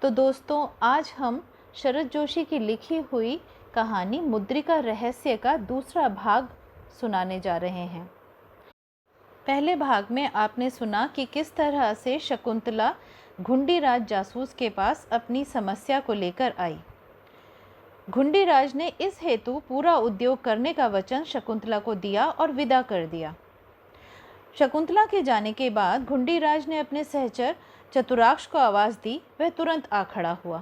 तो दोस्तों, आज हम शरद जोशी की लिखी हुई कहानी मुद्रिका रहस्य का दूसरा भाग सुनाने जा रहे हैं। पहले भाग में आपने सुना कि किस तरह से शकुंतला घुंडीराज जासूस के पास अपनी समस्या को लेकर आई। घुंडीराज ने इस हेतु पूरा उद्योग करने का वचन शकुंतला को दिया और विदा कर दिया। शकुंतला के जाने के बाद घुंडीराज ने अपने सहचर चतुराक्ष को आवाज़ दी। वह तुरंत आ खड़ा हुआ।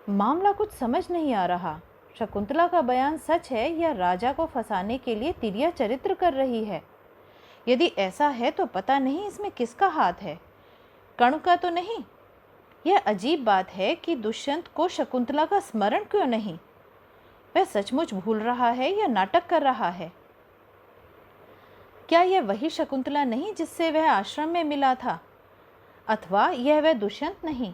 मामला कुछ समझ नहीं आ रहा। शकुंतला का बयान सच है या राजा को फंसाने के लिए तिरिया चरित्र कर रही है? यदि ऐसा है तो पता नहीं इसमें किसका हाथ है, कर्ण का तो नहीं। यह अजीब बात है कि दुष्यंत को शकुंतला का स्मरण क्यों नहीं? वह सचमुच भूल रहा है या नाटक कर रहा है? क्या यह वही शकुंतला नहीं जिससे वह आश्रम में मिला था? अथवा यह वह दुष्यंत नहीं?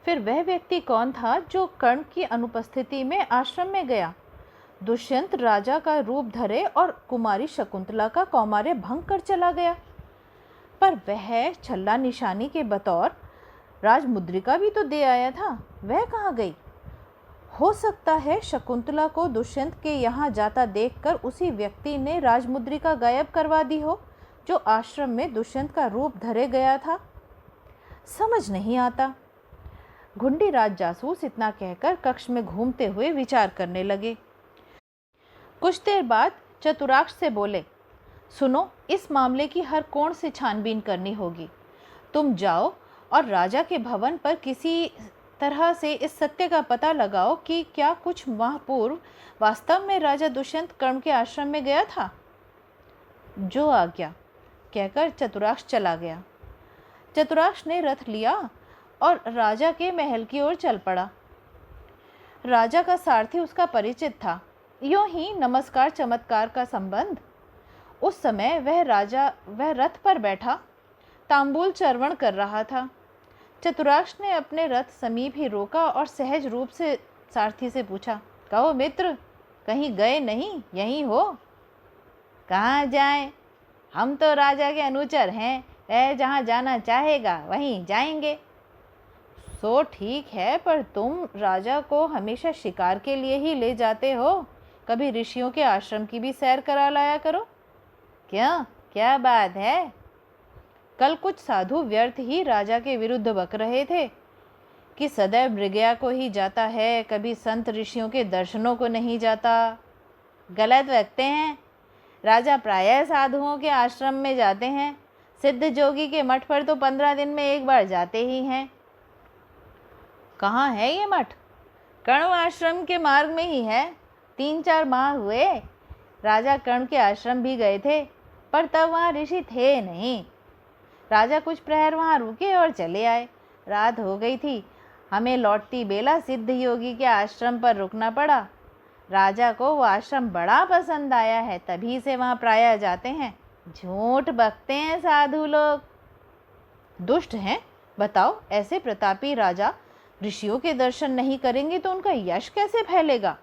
फिर वह व्यक्ति कौन था जो कर्ण की अनुपस्थिति में आश्रम में गया? दुष्यंत राजा का रूप धरे और कुमारी शकुंतला का कौमार्य भंग कर चला गया। पर वह छल्ला निशानी के बतौर राजमुद्रिका भी तो दे आया था। वह कहाँ गई? हो सकता है शकुंतला को दुष्यंत के यहाँ जाता देखकर उसी व्यक्ति ने राजमुद्रिका गायब करवा दी हो जो आश्रम में दुष्यंत का रूप धरे गया था। समझ नहीं आता। घुंडीराज जासूस इतना कहकर कक्ष में घूमते हुए विचार करने लगे। कुछ देर बाद चतुराक्ष से बोले, सुनो, इस मामले की हर कोण से छानबीन करनी होगी। तुम जाओ और राजा के भवन पर किसी तरह से इस सत्य का पता लगाओ कि क्या कुछ माह पूर्व वास्तव में राजा दुष्यंत कर्ण के आश्रम में गया था। जो आज्ञा, कहकर चतुराक्ष चला गया। चतुराक्ष ने रथ लिया और राजा के महल की ओर चल पड़ा। राजा का सारथी उसका परिचित था। यूं ही नमस्कार चमत्कार का संबंध। उस समय वह रथ पर बैठा तांबूल चर्वण कर रहा था। चतुराक्ष ने अपने रथ समीप ही रोका और सहज रूप से सारथी से पूछा, कहो मित्र, कहीं गए नहीं, यहीं हो? कहाँ जाएं? हम तो राजा के अनुचर हैं। वह जहाँ जाना चाहेगा वहीं जाएंगे। सो ठीक है, पर तुम राजा को हमेशा शिकार के लिए ही ले जाते हो। कभी ऋषियों के आश्रम की भी सैर करा लाया करो। क्यों, क्या बात है? कल कुछ साधु व्यर्थ ही राजा के विरुद्ध बक रहे थे कि सदैव मृगया को ही जाता है, कभी संत ऋषियों के दर्शनों को नहीं जाता। गलत बकते हैं। राजा प्रायः साधुओं के आश्रम में जाते हैं। सिद्ध जोगी के मठ पर तो 15 दिन में एक बार जाते ही हैं। कहाँ है ये मठ? कर्ण आश्रम के मार्ग में ही है। 3-4 माह हुए राजा कर्ण के आश्रम भी गए थे, पर तब वहाँ ऋषि थे नहीं। राजा कुछ प्रहर वहाँ रुके और चले आए। रात हो गई थी। हमें लौटती बेला सिद्ध योगी के आश्रम पर रुकना पड़ा। राजा को वो आश्रम बड़ा पसंद आया है, तभी से वहाँ प्रायः जाते हैं। झूठ बकते हैं साधु लोग। दुष्ट हैं। बताओ, ऐसे प्रतापी राजा ऋषियों के दर्शन नहीं करेंगे तो उनका यश कैसे फैलेगा?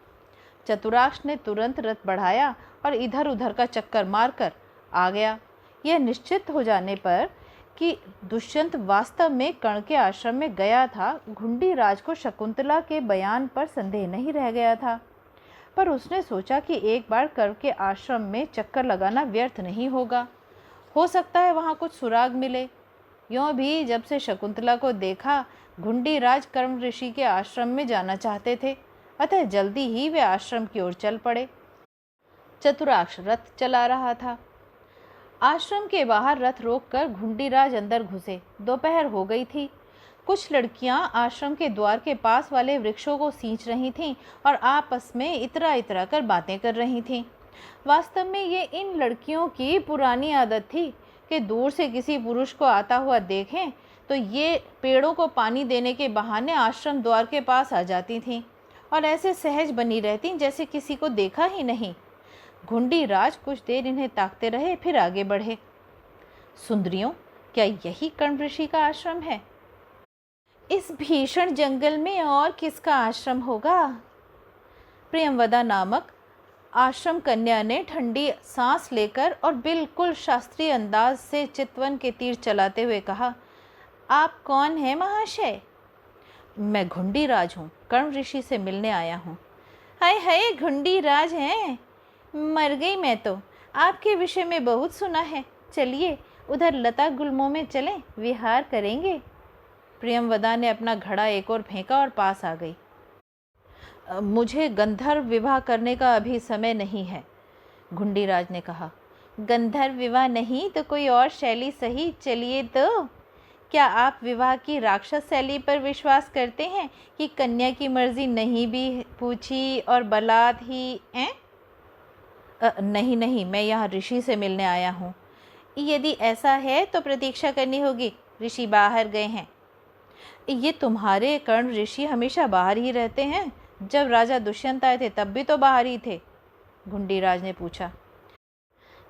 चतुराक्ष ने तुरंत रथ बढ़ाया और इधर उधर का चक्कर मारकर आ गया। यह निश्चित हो जाने पर कि दुष्यंत वास्तव में कर्ण के आश्रम में गया था, घुंडीराज को शकुंतला के बयान पर संदेह नहीं रह गया था। पर उसने सोचा कि एक बार कर्ण के आश्रम में चक्कर लगाना व्यर्थ नहीं होगा। हो सकता है वहाँ कुछ सुराग मिले। यूँ भी जब से शकुंतला को देखा, घुंडीराज कर्ण ऋषि के आश्रम में जाना चाहते थे, अतः जल्दी ही वे आश्रम की ओर चल पड़े। चतुराक्ष रथ चला रहा था। आश्रम के बाहर रथ रोककर घुंडीराज अंदर घुसे। दोपहर हो गई थी। कुछ लड़कियां आश्रम के द्वार के पास वाले वृक्षों को सींच रही थीं और आपस में इतरा इतरा कर बातें कर रही थीं। वास्तव में ये इन लड़कियों की पुरानी आदत थी कि दूर से किसी पुरुष को आता हुआ देखें तो ये पेड़ों को पानी देने के बहाने आश्रम द्वार के पास आ जाती थीं और ऐसे सहज बनी रहती जैसे किसी को देखा ही नहीं। घुंडीराज कुछ देर इन्हें ताकते रहे, फिर आगे बढ़े। सुंदरियों, क्या यही कर्ण ऋषि का आश्रम है? इस भीषण जंगल में और किसका आश्रम होगा? प्रियंवदा नामक आश्रम कन्या ने ठंडी सांस लेकर और बिल्कुल शास्त्रीय अंदाज से चितवन के तीर चलाते हुए कहा, आप कौन हैं महाशय? मैं घुंडीराज हूँ, कर्ण ऋषि से मिलने आया हूँ। हाय हाय, घुंडीराज हैं? मर गई मैं तो, आपके विषय में बहुत सुना है। चलिए उधर लता गुल्मों में चलें, विहार करेंगे। प्रियमवदा ने अपना घड़ा एक और फेंका और पास आ गई। मुझे गंधर्व विवाह करने का अभी समय नहीं है, घुंडीराज ने कहा। गंधर्व विवाह नहीं तो कोई और शैली सही, चलिए तो। क्या आप विवाह की राक्षस शैली पर विश्वास करते हैं कि कन्या की मर्जी नहीं भी पूछी और बलात् ही नहीं नहीं, मैं यहाँ ऋषि से मिलने आया हूँ। यदि ऐसा है तो प्रतीक्षा करनी होगी, ऋषि बाहर गए हैं। ये तुम्हारे कर्ण ऋषि हमेशा बाहर ही रहते हैं? जब राजा दुष्यंत आए थे तब भी तो बाहर ही थे, घुंडीराज ने पूछा।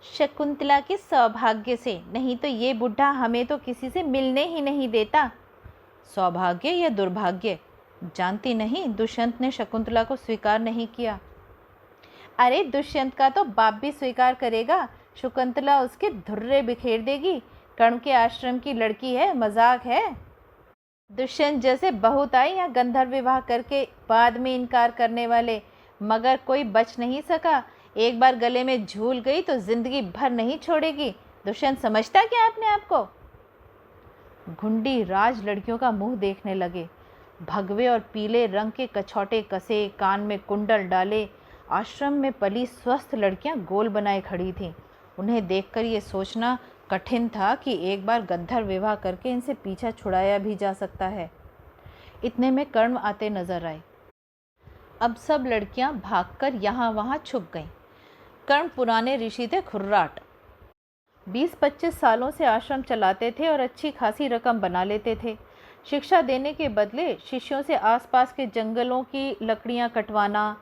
शकुंतला के सौभाग्य से, नहीं तो ये बुढ़ा हमें तो किसी से मिलने ही नहीं देता। सौभाग्य या दुर्भाग्य? जानती नहीं, दुष्यंत ने शकुंतला को स्वीकार नहीं किया। अरे दुष्यंत का तो बाप भी स्वीकार करेगा, शकुंतला उसके धुर्रे बिखेर देगी। कर्ण के आश्रम की लड़की है, मजाक है। दुष्यंत जैसे बहुत आई या गंधर्व विवाह करके बाद में इनकार करने वाले, मगर कोई बच नहीं सका। एक बार गले में झूल गई तो जिंदगी भर नहीं छोड़ेगी। दुष्यंत समझता क्या अपने आप को? घुंडीराज लड़कियों का मुंह देखने लगे। भगवे और पीले रंग के कछौटे कसे, कान में कुंडल डाले, आश्रम में पली स्वस्थ लड़कियां गोल बनाए खड़ी थीं। उन्हें देखकर ये सोचना कठिन था कि एक बार गंधर्व विवाह करके इनसे पीछा छुड़ाया भी जा सकता है। इतने में कर्ण आते नजर आए। अब सब लड़कियां भागकर यहाँ वहाँ छुप गईं। कर्ण पुराने ऋषि थे, खुर्राट। 20-25 सालों से आश्रम चलाते थे और अच्छी खासी रकम बना लेते थे। शिक्षा देने के बदले शिष्यों से आसपास के जंगलों की लकड़ियाँ कटवाना,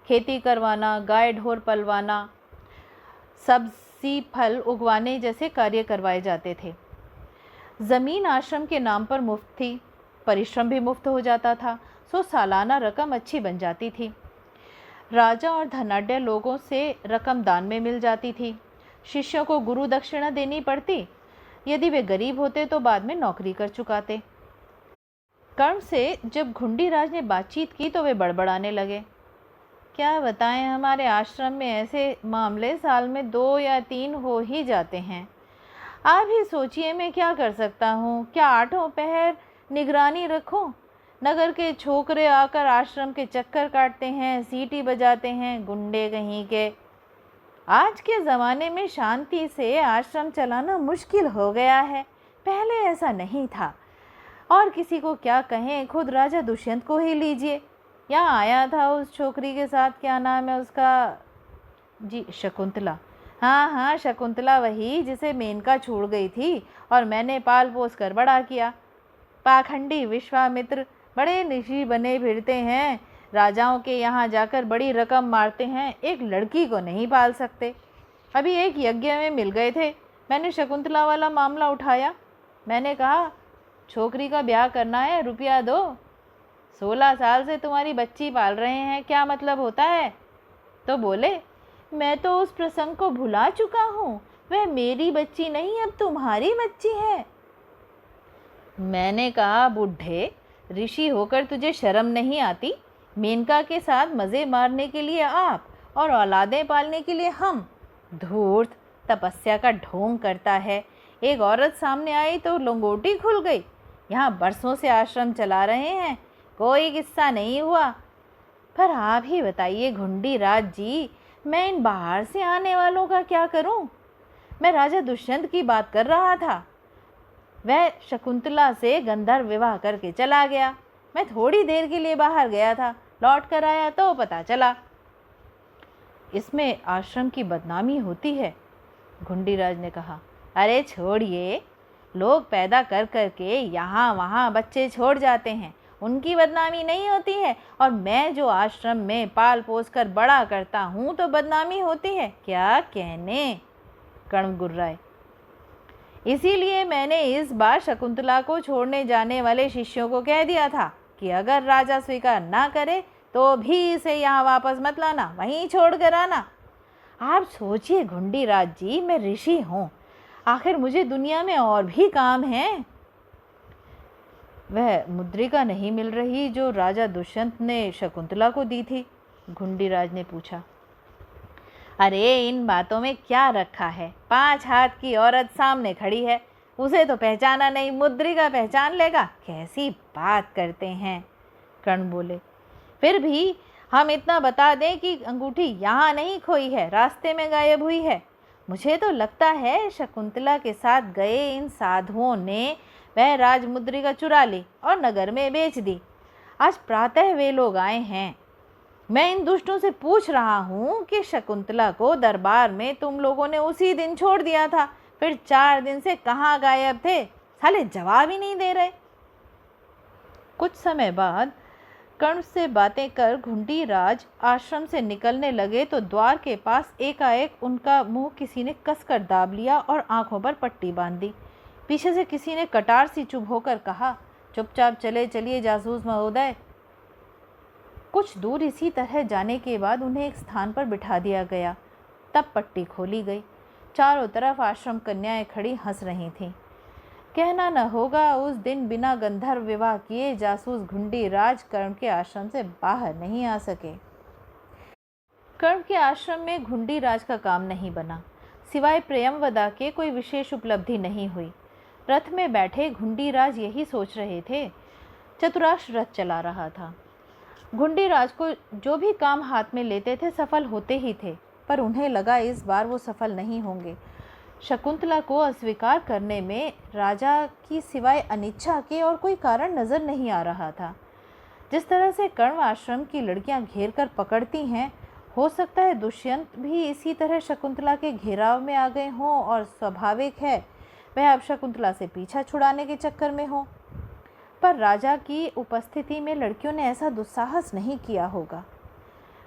खेती करवाना, गाय ढोर पलवाना, सब्जी फल उगवाने जैसे कार्य करवाए जाते थे। ज़मीन आश्रम के नाम पर मुफ्त थी, परिश्रम भी मुफ्त हो जाता था, सो सालाना रकम अच्छी बन जाती थी। राजा और धनाढ्य लोगों से रकम दान में मिल जाती थी। शिष्यों को गुरु दक्षिणा देनी पड़ती, यदि वे गरीब होते तो बाद में नौकरी कर चुकाते। कर्ण से जब घुंडीराज ने बातचीत की तो वे बड़बड़ाने लगे। क्या बताएं, हमारे आश्रम में ऐसे मामले साल में 2 या 3 हो ही जाते हैं। आप ही सोचिए मैं क्या कर सकता हूँ? क्या 8 पहर निगरानी रखूँ? नगर के छोकरे आकर आश्रम के चक्कर काटते हैं, सीटी बजाते हैं, गुंडे कहीं के। आज के ज़माने में शांति से आश्रम चलाना मुश्किल हो गया है, पहले ऐसा नहीं था। और किसी को क्या कहें, खुद राजा दुष्यंत को ही लीजिए। यहाँ आया था उस छोकरी के साथ, क्या नाम है उसका? जी, शकुंतला। हाँ हाँ, शकुंतला, वही जिसे मेनका छोड़ गई थी और मैंने पाल पोस कर बड़ा किया। पाखंडी विश्वामित्र बड़े ऋषि बने फिरते हैं, राजाओं के यहाँ जाकर बड़ी रकम मारते हैं, एक लड़की को नहीं पाल सकते। अभी एक यज्ञ में मिल गए थे, मैंने शकुंतला वाला मामला उठाया। मैंने कहा छोकरी का ब्याह करना है, रुपया दो। 16 साल से तुम्हारी बच्ची पाल रहे हैं, क्या मतलब होता है? तो बोले मैं तो उस प्रसंग को भुला चुका हूँ, वह मेरी बच्ची नहीं अब तुम्हारी बच्ची है। मैंने कहा बुढ़े, ऋषि होकर तुझे शर्म नहीं आती? मेनका के साथ मज़े मारने के लिए आप और औलादें पालने के लिए हम। धूर्त, तपस्या का ढोंग करता है। एक औरत सामने आई तो लंगोटी खुल गई। यहाँ बरसों से आश्रम चला रहे हैं, कोई किस्सा नहीं हुआ। पर आप ही बताइए घुंडीराज जी, मैं इन बाहर से आने वालों का क्या करूं? मैं राजा दुष्यंत की बात कर रहा था। वह शकुंतला से गंधर्व विवाह करके चला गया। मैं थोड़ी देर के लिए बाहर गया था, लौट कर आया तो पता चला। इसमें आश्रम की बदनामी होती है, घुंडीराज ने कहा। अरे छोड़िए, लोग पैदा कर करके यहाँ वहाँ बच्चे छोड़ जाते हैं, उनकी बदनामी नहीं होती है। और मैं जो आश्रम में पाल पोस कर बड़ा करता हूँ तो बदनामी होती है, क्या कहने? कर्ण गुर्राए। इसीलिए मैंने इस बार शकुंतला को छोड़ने जाने वाले शिष्यों को कह दिया था कि अगर राजा स्वीकार ना करे तो भी इसे यहाँ वापस मत लाना, वहीं छोड़ कर आना। आप सोचिए घुंडीराज जी, मैं ऋषि हूँ, आखिर मुझे दुनिया में और भी काम हैं। वह मुद्रिका नहीं मिल रही जो राजा दुष्यंत ने शकुंतला को दी थी? घुंडीराज ने पूछा। अरे इन बातों में क्या रखा है? 5 हाथ की औरत सामने खड़ी है, उसे तो पहचाना नहीं, मुद्रिका पहचान लेगा? कैसी बात करते हैं, कर्ण बोले। फिर भी हम इतना बता दें कि अंगूठी यहाँ नहीं खोई है, रास्ते में गायब हुई है। मुझे तो लगता है शकुंतला के साथ गए इन साधुओं ने वह राजमुद्रिका चुरा ली और नगर में बेच दी। आज प्रातः वे लोग आए हैं। मैं इन दुष्टों से पूछ रहा हूँ कि शकुंतला को दरबार में तुम लोगों ने उसी दिन छोड़ दिया था, फिर 4 दिन से कहाँ गायब थे? साले जवाब ही नहीं दे रहे। कुछ समय बाद कर्ण से बातें कर घुंडीराज आश्रम से निकलने लगे तो द्वार के पास एकाएक उनका मुंह किसी ने कसकर दाब लिया और आंखों पर पट्टी बांध दी। पीछे से किसी ने कटार सी चुप होकर कहा, चुपचाप चले चलिए जासूस महोदय। कुछ दूर इसी तरह जाने के बाद उन्हें एक स्थान पर बिठा दिया गया। तब पट्टी खोली गई। चारों तरफ आश्रम कन्याएं खड़ी हंस रही थीं। कहना न होगा, उस दिन बिना गंधर्व विवाह किए जासूस घुंडीराज कर्ण के आश्रम से बाहर नहीं आ सके। कर्ण के आश्रम में घुंडीराज का काम नहीं बना। सिवाय प्रियंवदा के कोई विशेष उपलब्धि नहीं हुई। रथ में बैठे घुंडीराज यही सोच रहे थे। चतुराक्ष रथ चला रहा था। घुंडीराज को जो भी काम हाथ में लेते थे सफल होते ही थे, पर उन्हें लगा इस बार वो सफल नहीं होंगे। शकुंतला को अस्वीकार करने में राजा की सिवाय अनिच्छा के और कोई कारण नजर नहीं आ रहा था। जिस तरह से कर्ण आश्रम की लड़कियां घेर कर पकड़ती हैं, हो सकता है दुष्यंत भी इसी तरह शकुंतला के घेराव में आ गए हों और स्वाभाविक है वह अब शकुंतला से पीछा छुड़ाने के चक्कर में हो। पर राजा की उपस्थिति में लड़कियों ने ऐसा दुस्साहस नहीं किया होगा।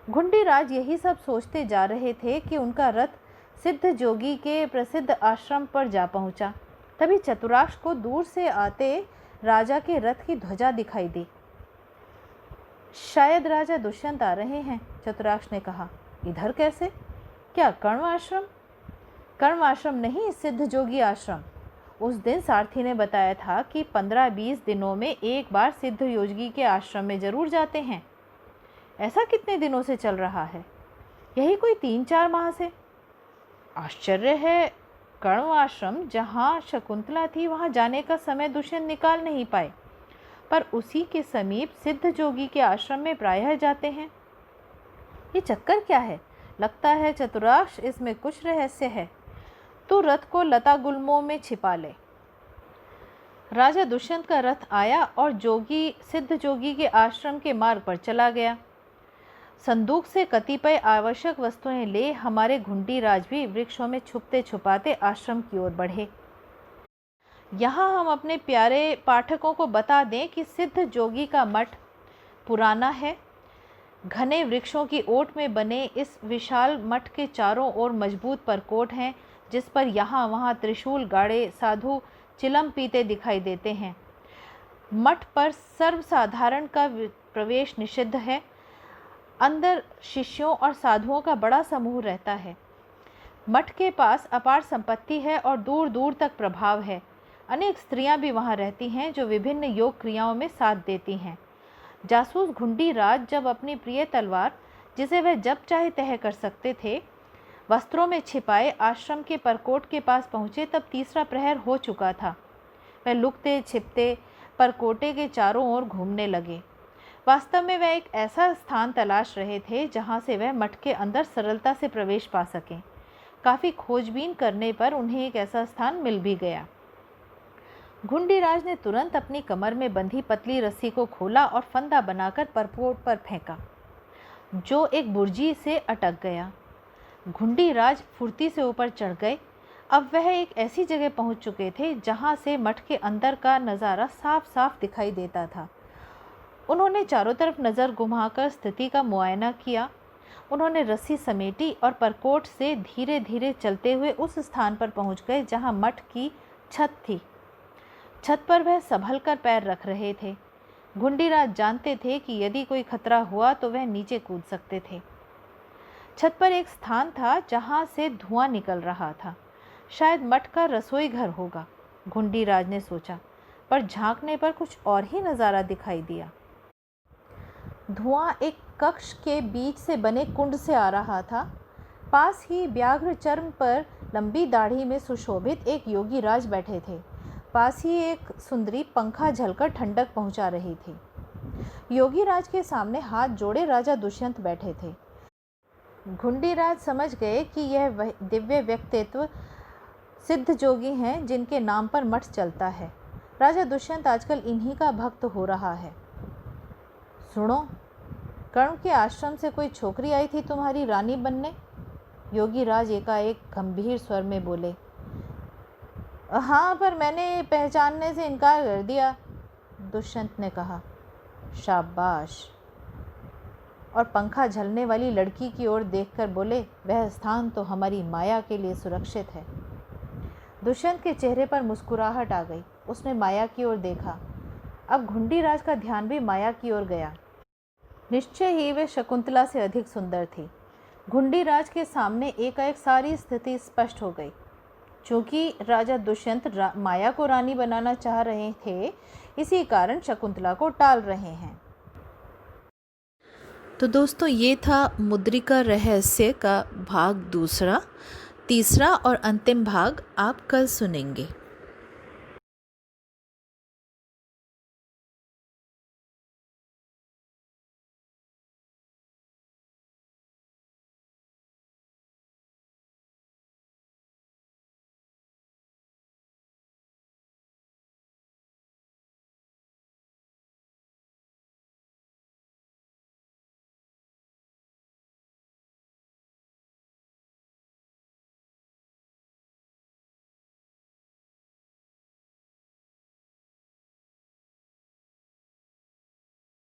घुंडीराज यही सब सोचते जा रहे थे कि उनका रथ सिद्ध जोगी के प्रसिद्ध आश्रम पर जा पहुंचा। तभी चतुराक्ष को दूर से आते राजा के रथ की ध्वजा दिखाई दी। शायद राजा दुष्यंत आ रहे हैं, चतुराक्ष ने कहा। इधर कैसे? क्या कर्ण आश्रम? कर्ण आश्रम नहीं, सिद्ध जोगी आश्रम। उस दिन सारथी ने बताया था कि 15-20 दिनों में एक बार सिद्ध योगी के आश्रम में जरूर जाते हैं। ऐसा कितने दिनों से चल रहा है? यही कोई 3-4 माह से। आश्चर्य है, कर्ण आश्रम जहाँ शकुंतला थी वहाँ जाने का समय दुष्यंत निकाल नहीं पाए, पर उसी के समीप सिद्ध जोगी के आश्रम में प्रायः जाते हैं। ये चक्कर क्या है? लगता है चतुराक्ष इसमें कुछ रहस्य है। तो रथ को लता गुल्मों में छिपा ले। राजा दुष्यंत का रथ आया और जोगी सिद्ध जोगी के आश्रम के मार्ग पर चला गया। संदूक से कतिपय आवश्यक वस्तुएं ले हमारे घुंडीराज भी वृक्षों में छुपते छुपाते आश्रम की ओर बढ़े। यहाँ हम अपने प्यारे पाठकों को बता दें कि सिद्ध जोगी का मठ पुराना है। घने वृक्षों की ओट में बने इस विशाल मठ के चारों ओर मजबूत परकोट हैं, जिस पर यहाँ वहाँ त्रिशूल गाड़े साधु चिलम पीते दिखाई देते हैं। मठ पर सर्वसाधारण का प्रवेश निषिद्ध है। अंदर शिष्यों और साधुओं का बड़ा समूह रहता है। मठ के पास अपार संपत्ति है और दूर दूर तक प्रभाव है। अनेक स्त्रियां भी वहां रहती हैं जो विभिन्न योग क्रियाओं में साथ देती हैं। जासूस घुंडीराज जब अपनी प्रिय तलवार, जिसे वह जब चाहे तह कर सकते थे, वस्त्रों में छिपाए आश्रम के परकोट के पास पहुँचे तब तीसरा प्रहर हो चुका था। वह लुकते छिपते परकोटे के चारों ओर घूमने लगे। वास्तव में वह एक ऐसा स्थान तलाश रहे थे जहाँ से वह मठ के अंदर सरलता से प्रवेश पा सकें। काफ़ी खोजबीन करने पर उन्हें एक ऐसा स्थान मिल भी गया। घुंडीराज ने तुरंत अपनी कमर में बंधी पतली रस्सी को खोला और फंदा बनाकर परकोट पर फेंका, जो एक बुर्जी से अटक गया। घुंडीराज फुर्ती से ऊपर चढ़ गए। अब वह एक ऐसी जगह पहुंच चुके थे जहां से मठ के अंदर का नज़ारा साफ साफ दिखाई देता था। उन्होंने चारों तरफ नज़र घुमाकर स्थिति का मुआयना किया। उन्होंने रस्सी समेटी और परकोट से धीरे धीरे चलते हुए उस स्थान पर पहुंच गए जहां मठ की छत थी। छत पर वह संभल कर पैर रख रहे थे। घुंडीराज जानते थे कि यदि कोई खतरा हुआ तो वह नीचे कूद सकते थे। छत पर एक स्थान था जहां से धुआं निकल रहा था। शायद मठ का रसोई घर होगा, घुंडीराज ने सोचा, पर झांकने पर कुछ और ही नज़ारा दिखाई दिया। धुआं एक कक्ष के बीच से बने कुंड से आ रहा था। पास ही व्याघ्र चर्म पर लंबी दाढ़ी में सुशोभित एक योगी राज बैठे थे। पास ही एक सुंदरी पंखा झलकर ठंडक पहुंचा रही थी। योगी राज के सामने हाथ जोड़े राजा दुष्यंत बैठे थे। घुंडीराज समझ गए कि यह दिव्य व्यक्तित्व सिद्ध जोगी हैं जिनके नाम पर मठ चलता है। राजा दुष्यंत आजकल इन्हीं का भक्त हो रहा है। सुनो, कर्ण के आश्रम से कोई छोकरी आई थी तुम्हारी रानी बनने? योगी राज एकाएक गंभीर स्वर में बोले। हाँ, पर मैंने पहचानने से इनकार कर दिया, दुष्यंत ने कहा। शाबाश। और पंखा झलने वाली लड़की की ओर देखकर बोले, वह स्थान तो हमारी माया के लिए सुरक्षित है। दुष्यंत के चेहरे पर मुस्कुराहट आ गई। उसने माया की ओर देखा। अब घुंडीराज का ध्यान भी माया की ओर गया। निश्चय ही वे शकुंतला से अधिक सुंदर थी। घुंडीराज के सामने एकाएक सारी स्थिति स्पष्ट हो गई। चूंकि राजा दुष्यंत माया को रानी बनाना चाह रहे थे, इसी कारण शकुंतला को टाल रहे हैं। तो दोस्तों, ये था मुद्रिका रहस्य का भाग दूसरा। तीसरा और अंतिम भाग आप कल सुनेंगे।